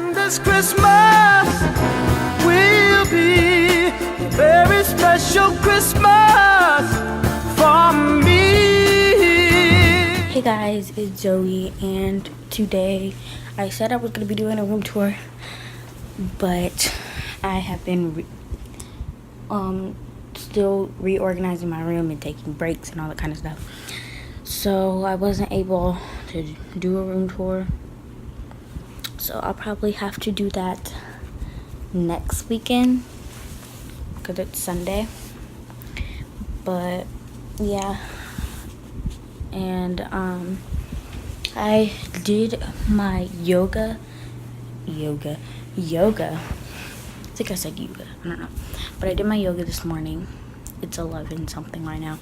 And this Christmas will be a very special Christmas for me. Hey guys, it's Zoe, and today I said I was going to be doing a room tour, but I have been still reorganizing my room and taking breaks and all that kind of stuff. So I wasn't able to do a room tour. So I'll probably have to do that next weekend because it's Sunday. But yeah, and I did my yoga. I think I said yoga, I don't know. But I did my yoga this morning. It's 11 something right now.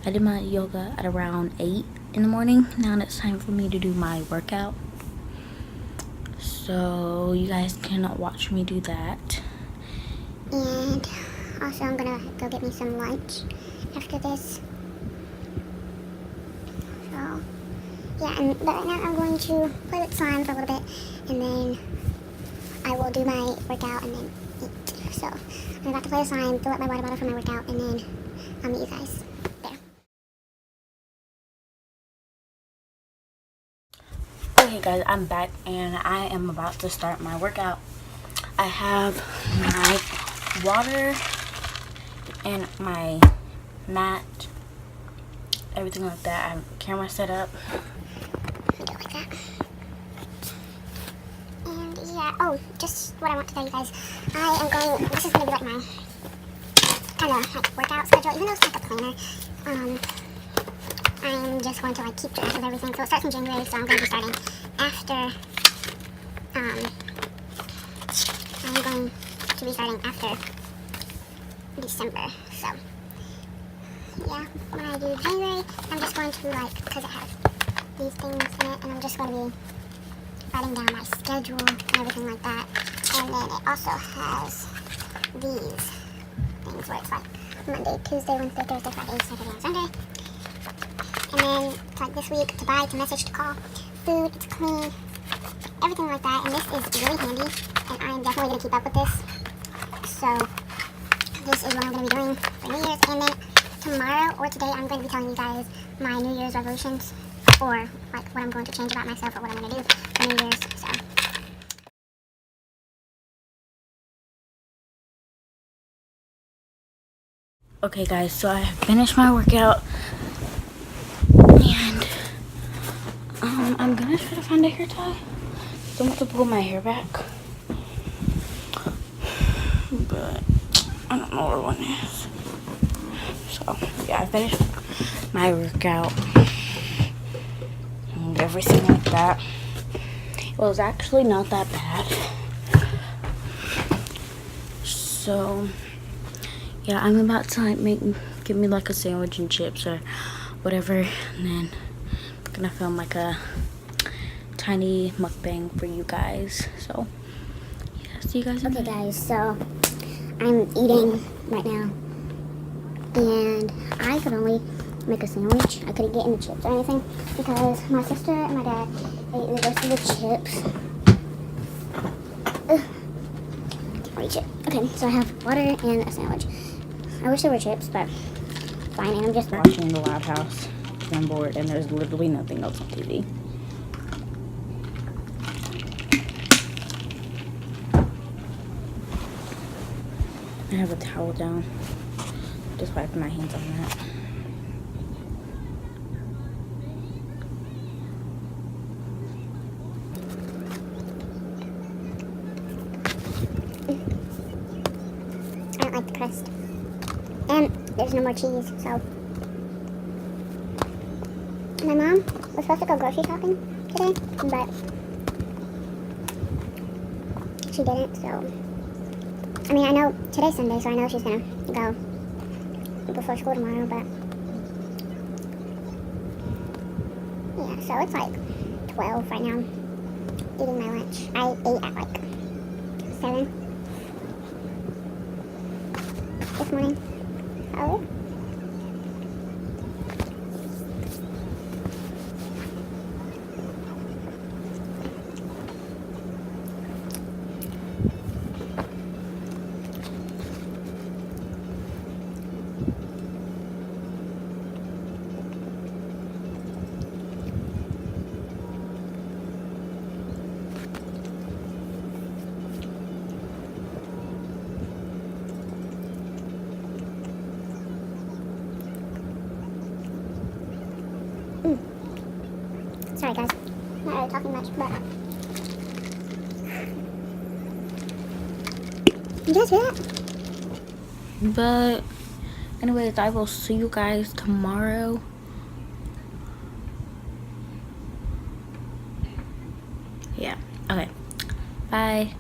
I did my yoga at around 8 in the morning. Now it's time for me to do my workout. So you guys cannot watch me do that. And also I'm gonna go get me some lunch after this. So yeah, but right now I'm going to play with slime for a little bit, and then I will do my workout and then eat. So I'm about to play with slime, fill up my water bottle for my workout, and then I'll meet you guys there. Okay guys, I'm back and I am about to start my workout. I have my water and my mat, everything like that. I have a camera set up. Like that. And yeah, oh, just what I want to tell you guys. This is going to be like my kind of like workout schedule, even though it's like a planner. I'm just going to like keep track of everything. So it starts in January, so I'm going to be starting after, I'm going to be starting after December. So yeah, when I do January, I'm just going to like, because it has these things in it, and I'm just going to be writing down my schedule and everything like that. And then it also has these things where it's like Monday, Tuesday, Wednesday, Thursday, Friday, Saturday, and Sunday. And then it's like this week, to buy, to message, to call, food, to clean, everything like that. And this is really handy, and I'm definitely going to keep up with this. So this is what I'm going to be doing for New Year's. And then tomorrow or today, I'm going to be telling you guys my New Year's resolutions, or like what I'm going to change about myself, or what I'm going to do for New Year's. So Okay guys, so I finished my workout, and I'm gonna try to find a hair tie. So I'm going to pull my hair back, but I don't know where one is. So yeah, I finished my workout and everything like that. It was actually not that bad. So yeah, I'm about to like give me like a sandwich and chips or whatever, and then I'm gonna film like a tiny mukbang for you guys. So yeah, see you guys in a minute. okay guys, so I'm eating right now, and I could only make a sandwich. I couldn't get any chips or anything because my sister and my dad ate the rest of the chips. Ugh. Can't reach it. Okay, so I have water and a sandwich. I wish there were chips, but fine. And I'm just Watching The Loud House. I'm bored, and there's literally nothing else on TV. I have a towel down. Just wiping my hands on that. I don't like the crust. And there's no more cheese, so. My mom was supposed to go grocery shopping today, but she didn't, so. I mean, I know today's Sunday, so I know she's gonna go before school tomorrow, but. Yeah, so it's like 12 right now. Eating my lunch. I ate at like 7 this morning. Oh. Sorry guys, not really talking much, but you guys hear that? But anyways, I will see you guys tomorrow. Yeah, okay, bye.